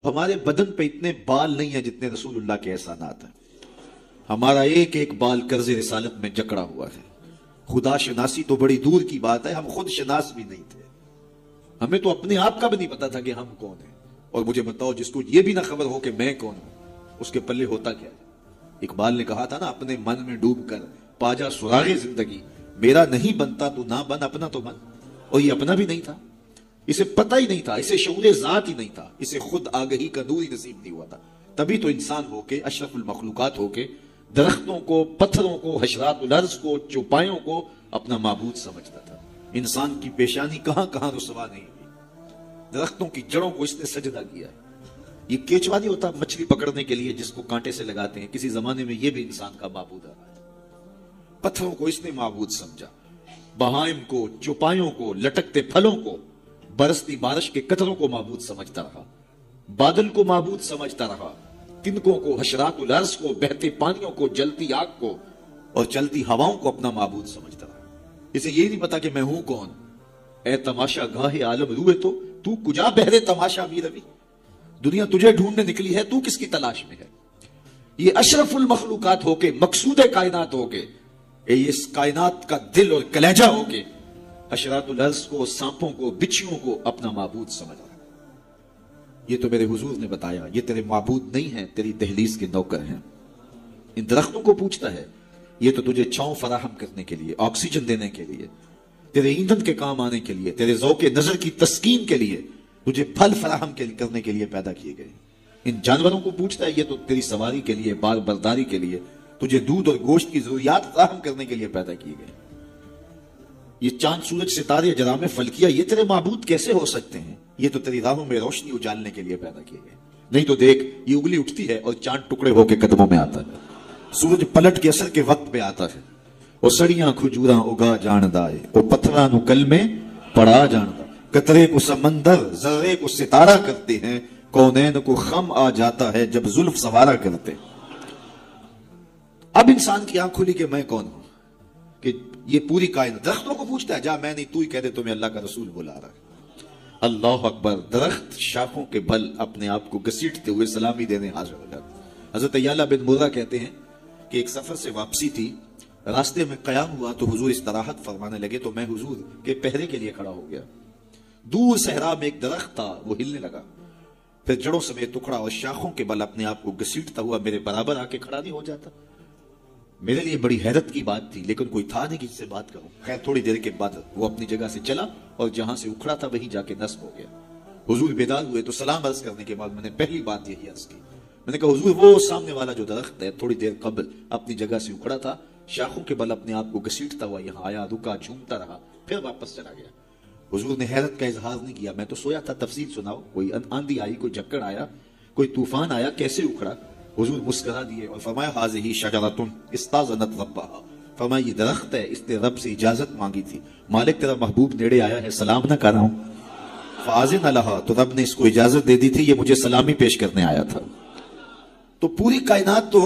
ہمارے بدن پہ اتنے بال نہیں ہیں جتنے رسول اللہ کے احسانات ہیں. ہمارا ایک ایک بال قرض رسالت میں جکڑا ہوا ہے. خدا شناسی تو بڑی دور کی بات ہے، ہم خود شناس بھی نہیں تھے. ہمیں تو اپنے آپ کا بھی نہیں پتا تھا کہ ہم کون ہیں. اور مجھے بتاؤ، جس کو یہ بھی نہ خبر ہو کہ میں کون ہوں، اس کے پلے ہوتا کیا ہے؟ اقبال نے کہا تھا نا، اپنے من میں ڈوب کر پاجا سراغ زندگی، میرا نہیں بنتا تو نہ بن، اپنا تو بن. اور یہ اپنا بھی نہیں تھا، اسے پتہ ہی نہیں تھا، اسے شعور ذات ہی نہیں تھا، اسے خود آگہی کا نور ہی نصیب نہیں ہوا تھا. تبھی تو انسان ہو کے، اشرف المخلوقات ہو کے، درختوں کو، پتھروں کو، حشرات الارض کو، چوپایوں کو اپنا معبود سمجھتا تھا. انسان کی پیشانی کہاں کہاں رسوا نہیں ہوئی. درختوں کی جڑوں کو اس نے سجدہ کیا ہے. یہ کیچوا نہیں ہوتا مچھلی پکڑنے کے لیے جس کو کانٹے سے لگاتے ہیں، کسی زمانے میں یہ بھی انسان کا معبود ہے. پتھروں کو اس نے معبود سمجھا، بہائم کو، چوپایوں کو، لٹکتے پھلوں کو، برستی بارش کے قطروں کو معبود سمجھتا رہا، بادل کو معبود سمجھتا رہا، تنکوں کو، حشرات الارض کو، بہتے پانیوں کو، جلتی آگ کو اور چلتی ہواؤں کو اپنا معبود سمجھتا رہا. اسے یہ نہیں پتا کہ میں ہوں کون. اے تماشا گاہ عالم روئے تو کجا بہرے تماشا می روی. دنیا تجھے ڈھونڈنے نکلی ہے، تو کس کی تلاش میں ہے؟ یہ اشرف المخلوقات ہو کے، مقصود کائنات ہو کے، یہ اس کائنات کا دل اور کلیجہ ہو کے حشرات الارض کو، سانپوں کو، بچھیوں کو اپنا معبود سمجھ رہا ہے. یہ تو میرے حضور نے بتایا، یہ تیرے معبود نہیں ہیں، تیری دہلیز کے نوکر ہیں. ان درختوں کو پوچھتا ہے، یہ تو تجھے چھاؤں فراہم کرنے کے لیے، آکسیجن دینے کے لیے، تیرے ایندھن کے کام آنے کے لیے، تیرے ذوق نظر کی تسکین کے لیے، تجھے پھل فراہم کرنے کے لیے پیدا کیے گئے. ان جانوروں کو پوچھتا ہے، یہ تو تیری سواری کے لیے، بار برداری کے لیے، تجھے دودھ اور گوشت کی ضروریات فراہم کرنے کے لیے پیدا کیے گئے. یہ چاند، سورج، ستارے، اجرام فلکیہ، یہ تیرے معبود کیسے ہو سکتے ہیں؟ یہ تو تیری راہوں میں روشنی اجالنے کے لیے پیدا کیے گئے. نہیں تو دیکھ، یہ انگلی اٹھتی ہے اور چاند ٹکڑے ہو کے قدموں میں آتا ہے، سورج پلٹ کے اثر کے وقت پہ آتا ہے، اور سڑیاں کھجوراں اگا جاندہ ہے، اور پتھراں کل میں پڑا جاندہ. قطرے کو سمندر، ذرے کو ستارہ کرتے ہیں، کونین کو خم آ جاتا ہے جب زلف سوارا کرتے. اب انسان کی آنکھ کھلی کہ میں کون ہوں، کہ یہ پوری کائنات. درختوں کو پوچھتا ہے، جا میں نہیں، تو ہی کہہ دے تمہیں اللہ کا رسول بلا رہا ہے. اللہ اکبر. درخت شاخوں کے بل اپنے آپ کو گھسیٹتے ہوئے سلامی دینے حاضر ہو جاتے. حضرت یعلا بن مرہ کہتے ہیں کہ ایک سفر سے واپسی تھی، راستے میں قیام ہوا تو حضور استراحت فرمانے لگے، تو میں حضور کے پہرے کے لیے کھڑا ہو گیا. دور صحرا میں ایک درخت تھا، وہ ہلنے لگا، پھر جڑوں سمیت ٹکڑا اور شاخوں کے بل اپنے آپ کو گھسیٹتا ہوا میرے برابر آ کے کھڑا نہیں ہو جاتا. میرے لیے بڑی حیرت کی بات تھی، لیکن کوئی تھا نہیں کہ جس سے بات کروں. خیر تھوڑی دیر کے بعد وہ اپنی جگہ سے چلا اور جہاں سے اکھڑا تھا وہیں جا کے نصب ہو گیا. حضور بیدار ہوئے تو سلام عرض کرنے کے بعد میں نے پہلی بات یہی عرض کی. میں نے کہا، حضور وہ سامنے والا جو درخت ہے تھوڑی دیر قبل اپنی جگہ سے اکھڑا تھا، شاخوں کے بل اپنے آپ کو گھسیٹتا ہوا یہاں آیا، رکا، جھومتا رہا، پھر واپس چلا گیا. حضور نے حیرت کا اظہار نہیں کیا. میں تو سویا تھا، تفصیل سناؤ. کوئی آندھی آئی، کوئی جھکڑ آیا، کوئی طوفان آیا، کیسے اکھڑا؟ حضور مسکرا دیے اور فرمایا، ھذہ شجرۃ استاذنت ربھا. فرمایا، یہ درخت ہے، اس نے رب سے اجازت مانگی تھی. مالک تیرا محبوب نیڑے آیا ہے، سلام نہ کر رہا ہوں. فاذن لھا، تو رب نے اس کو اجازت دے دی تھی، یہ مجھے سلامی پیش کرنے آیا تھا. تو پوری کائنات تو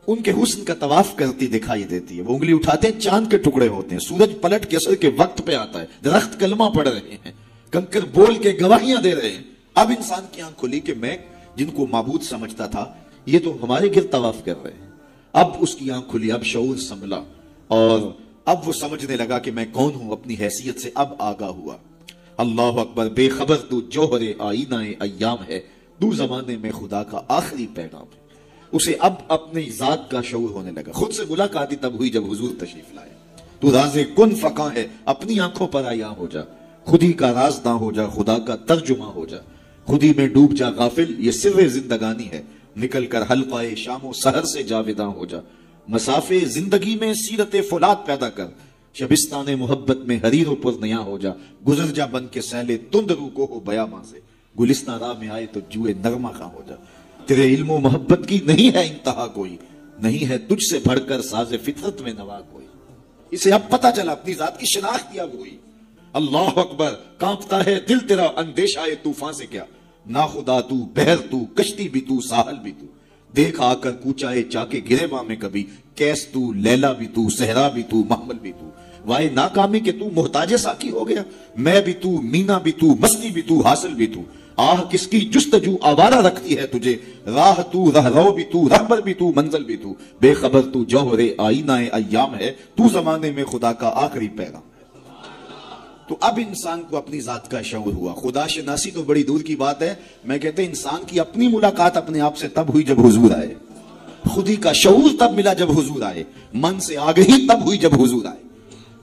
ان کے حسن کا طواف کرتی دکھائی دیتی ہے. وہ انگلی اٹھاتے ہیں، چاند کے ٹکڑے ہوتے ہیں، سورج پلٹ کے اثر کے وقت پہ آتا ہے، درخت کلمہ پڑھ رہے ہیں، کنکر بول کے گواہیاں دے رہے ہیں. اب انسان کی آنکھ کھلی کہ میں جن کو معبود سمجھتا تھا یہ تو ہمارے گرد طواف کر رہے ہیں. اب اس کی آنکھ کھلی، اب شعور سنبھلا، اور اب وہ سمجھنے لگا کہ میں کون ہوں. اپنی حیثیت سے اب آگاہ ہوا. اللہ اکبر. بے خبر تو جوہر آئینہ ایام ہے، تو زمانے میں خدا کا آخری پیغام ہے. اسے اب اپنی ذات کا شعور ہونے لگا. خود سے ملاقات تب ہوئی جب حضور تشریف لائے. تو راز کن فقاں ہے، اپنی آنکھوں پر آیا ہو جا، خود ہی کا رازداں ہو جا، خدا کا ترجمہ ہو جا، خود ہی میں ڈوب جا غافل، یہ سر زندگانی ہے، نکل کر حلقہ شام و سحر سے جاویداں ہو جا. مسافے زندگی میں سیرت فولاد پیدا کر، شبستان محبت میں حریر و پر نیا ہو جا. گزر جا بن کے سیلے تند رو کو ہو بیاماں سے، گلستان راہ میں آئے تو جوئے نغمہ خواں ہو جا. تیرے علم و محبت کی نہیں ہے انتہا کوئی، نہیں ہے تجھ سے بڑھ کر ساز فطرت میں نوا کوئی. اسے اب پتا چلا، اپنی ذات کی شناخت اب ہوئی. اللہ اکبر. کانپتا ہے دل تیرا اندیشہ طوفان سے کیا، نا خدا تو، بحر تو، کشتی بھی تو، ساحل بھی تو. دیکھ آ کر کوچائے چاکے گرے ماں میں کبھی، کیس تو، لیلا بھی تو، صحرا بھی تو، محمل بھی تو. وائے ناکامی کہ تو محتاج ساکی ہو گیا، میں بھی تو، مینا بھی تو، مستی بھی تو، حاصل بھی تو. آہ کس کی جستجو آوارہ رکھتی ہے تجھے، راہ تو، رہرو بھی تو، رہبر بھی تو، منزل بھی تو، بے خبر تو جوہر آئینہ ایام ہے، تو زمانے میں خدا کا آخری پیغام ہے۔ تو اب انسان کو اپنی ذات کا شعور ہوا۔ خدا شناسی تو بڑی دور کی بات ہے، میں کہتے ہیں انسان کی اپنی ملاقات اپنے آپ سے تب ہوئی جب حضور آئے، خودی کا شعور تب ملا جب حضور آئے، من سے آگہی تب ہوئی جب حضور آئے۔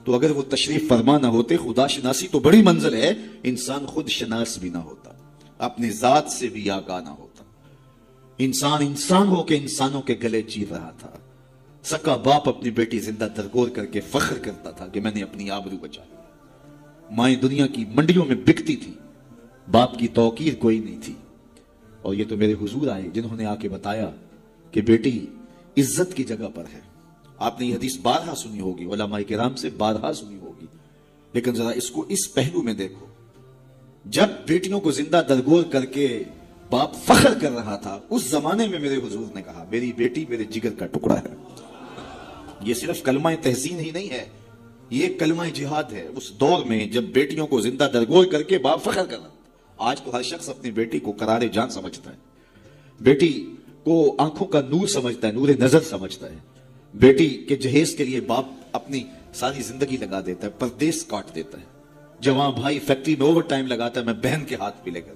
تو اگر وہ تشریف فرما نہ ہوتے، خدا شناسی تو بڑی منزل ہے، انسان خود شناس بھی نہ ہوتا، اپنی ذات سے بھی آگاہ نہ ہوتا۔ انسان ہو کے انسانوں کے گلے چیر رہا تھا۔ سکا باپ اپنی بیٹی زندہ درگور کر کے فخر کرتا تھا کہ میں نے اپنی آبرو بچائی۔ مائیں دنیا کی منڈیوں میں بکتی تھی، باپ کی توقیر کوئی نہیں تھی۔ اور یہ تو میرے حضور آئے جنہوں نے آ کے بتایا کہ بیٹی عزت کی جگہ پر ہے۔ آپ نے یہ حدیث بارہا سنی ہوگی، علماء کرام سے بارہا سنی ہوگی، لیکن ذرا اس کو اس پہلو میں دیکھو۔ جب بیٹیوں کو زندہ درگور کر کے باپ فخر کر رہا تھا، اس زمانے میں میرے حضور نے کہا میری بیٹی میرے جگر کا ٹکڑا ہے۔ یہ صرف کلمہ تحسین ہی نہیں ہے، یہ کلمہ جہاد ہے۔ اس دور میں جب بیٹیوں کو زندہ درگور کر کے باپ فخر کر رہا تھا۔ آج تو ہر شخص اپنی بیٹی کو قرار جان سمجھتا ہے، بیٹی کو آنکھوں کا نور سمجھتا ہے، نور نظر سمجھتا ہے۔ بیٹی کے جہیز کے لیے باپ اپنی ساری زندگی لگا دیتا ہے، پردیس کاٹ دیتا ہے۔ جوان بھائی فیکٹری میں اوور ٹائم لگاتا ہے، میں بہن کے ہاتھ پہ لے کر۔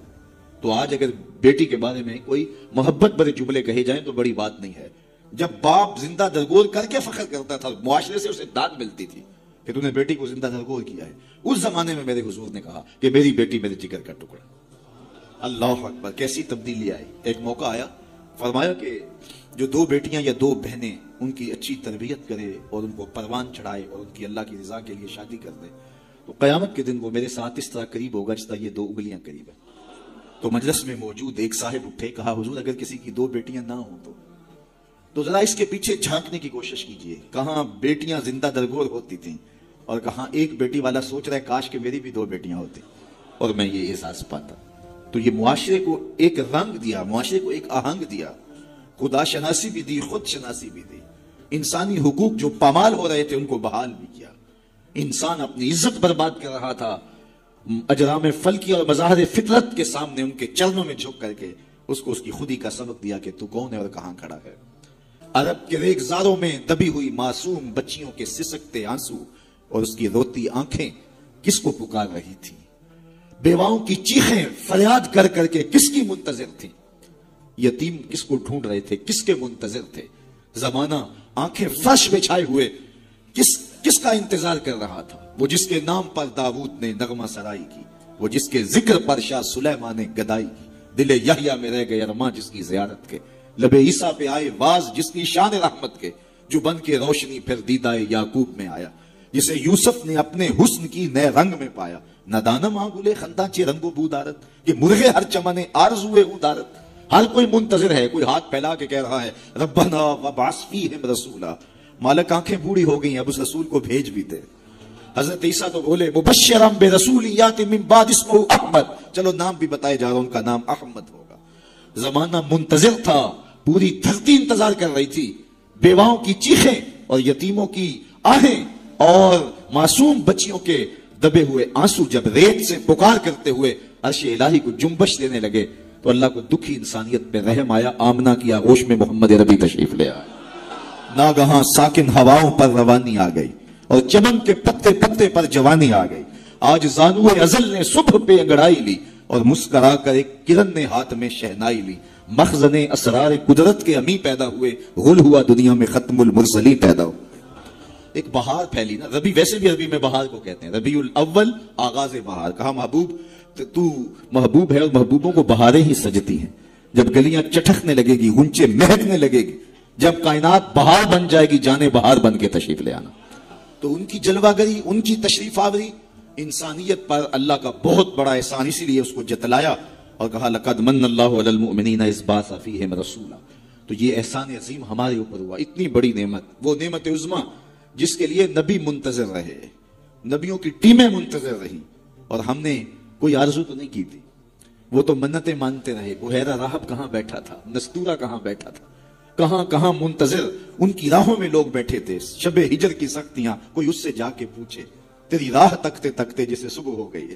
تو آج اگر بیٹی کے بارے میں کوئی محبت بھرے جملے کہے جائیں تو بڑی بات نہیں ہے۔ جب باپ زندہ درگور کر کے فخر کرتا تھا، معاشرے سے اسے داد ملتی تھی کہ تو نے بیٹی کو زندہ درگور کیا ہے۔ اس زمانے میں میرے حضور نے کہا کہ میری بیٹی میرے جگر کا ٹکڑا۔ اللہ اکبر، کیسی تبدیلی آئی۔ ایک موقع آیا، فرمایا کہ جو دو بیٹیاں یا دو بہنیں ان کی اچھی تربیت کرے اور ان کو پروان چڑھائے اور ان کی اللہ کی رضا کے لیے شادی کر دے تو قیامت کے دن وہ میرے ساتھ اس طرح قریب ہوگا جس طرح یہ دو انگلیاں قریب ہیں۔ تو مجلس میں موجود ایک صاحب اٹھے، کہا حضور اگر کسی کی دو بیٹیاں نہ ہوں تو ذرا اس کے پیچھے جھانکنے کی کوشش کیجئے، کہاں بیٹیاں زندہ درگور ہوتی تھیں اور کہاں ایک بیٹی والا سوچ رہا ہے کاش کہ میری بھی دو بیٹیاں ہوتی اور میں یہ احساس پاتا۔ تو یہ معاشرے کو ایک رنگ دیا، معاشرے کو ایک آہنگ دیا، خدا شناسی بھی دی، خود شناسی بھی دی۔ انسانی حقوق جو پامال ہو رہے تھے ان کو بحال بھی کیا۔ انسان اپنی عزت برباد کر رہا تھا، اجرام فلکی اور مظاہر فطرت کے سامنے ان کے چرنوں میں جھک کر کے اس کو اس کی خودی کا سبق دیا کہ تو کون ہے اور کہاں کھڑا ہے۔ عرب کے ریگزاروں میں دبی ہوئی معصوم بچیوں کے سسکتے آنسو اور اس کی روتی آنکھیں کس کو پکار رہی تھی؟ بیواؤں کی چیخیں فریاد کر کر کے کس کی منتظر تھی؟ یتیم کس کو ڈھونڈ رہے تھے، کس کے منتظر تھے؟ زمانہ آنکھیں فرش بچھائے ہوئے کس کا انتظار کر رہا تھا؟ وہ جس کے نام پر داؤد نے نغمہ سرائی کی، وہ جس کے ذکر پر شاہ سلیمان نے گدائی کی، دل یحییٰ میں رہ گئے ارماں جس کی زیارت کے، لب عیسیٰ پہ آئے واز جس کی شان رحمت کے، جو بن کے روشنی پھر دیدہ یعقوب میں آیا، جسے یوسف نے اپنے حسن کی نئے رنگ میں پایا۔ ندانم آنگلے خندانچے رنگ و بودارت، کہ مرغے ہر چمنے آرزوے ادارت۔ ہر کوئی منتظر ہے، کوئی ہاتھ پھیلا کے کہہ رہا ہے ربنا وابعث فیہم رسولا، مالک آنکھیں بوڑھی ہو گئی ہیں، اب اس رسول کو بھیج بھی دے۔ حضرت عیسیٰ تو بولے مبشرم برسول یاتی من بعد اسمہ احمد، چلو نام بھی بتائے جا رہا، ان کا نام احمد ہوگا۔ زمانہ منتظر تھا، پوری دھرتی انتظار کر رہی تھی۔ بیواؤں کی چیخیں اور یتیموں کی آہیں اور معصوم بچیوں کے دبے ہوئے آنسو جب ریت سے پکار کرتے ہوئے عرش الہی کو جنبش دینے لگے تو اللہ کو دکھی انسانیت پہ رحم آیا۔ آمنہ کی آغوش میں محمد ربی تشریف لے آئے۔ ناگہاں ساکن ہواؤں پر روانی آ گئی اور چمن کے پتے پتے پر جوانی آ گئی۔ آج زانوئے ازل نے صبح پہ انگڑائی لی اور مسکرا کر ایک کرن نے ہاتھ میں شہنائی لی۔ مخزن اسرار قدرت کے امی پیدا ہوئے، غل ہوا دنیا میں ختم المرسلی پیدا ہو۔ ایک بہار پھیلی نا، ربی ویسے بھی عربی میں بہار کو کہتے ہیں، ربیع الاول آغاز بہار۔ کہا محبوب تو محبوب ہے اور محبوبوں کو بہاریں ہی سجتی ہیں۔ جب گلیاں چٹکنے لگے گی، غنچے مہکنے لگے گی، جب کائنات بہار بن جائے گی، جانے بہار بن کے تشریف لے آنا۔ تو ان کی جلوہ گری، ان کی تشریف آوری انسانیت پر اللہ کا بہت بڑا احسان، اسی لیے اس کو جتلایا اور کہا لقد من اللہ علی المؤمنین اذ بعث فیہم رسولا۔ تو یہ احسان عظیم ہمارے اوپر ہوا، اتنی بڑی نعمت، وہ نعمت عظمیٰ جس کے لیے نبی منتظر رہے، نبیوں کی ٹیمیں منتظر رہی، اور ہم نے کوئی آرزو تو نہیں کی تھی۔ وہ تو منتیں مانتے رہے۔ بحیرہ راہب کہاں بیٹھا تھا، نستورہ کہاں بیٹھا تھا، کہاں کہاں منتظر ان کی راہوں میں لوگ بیٹھے تھے۔ شب ہجر کی سختیاں، کوئی اس سے جا کے پوچھے، تیری راہ تکتے تکتے جسے صبح ہو گئی ہے۔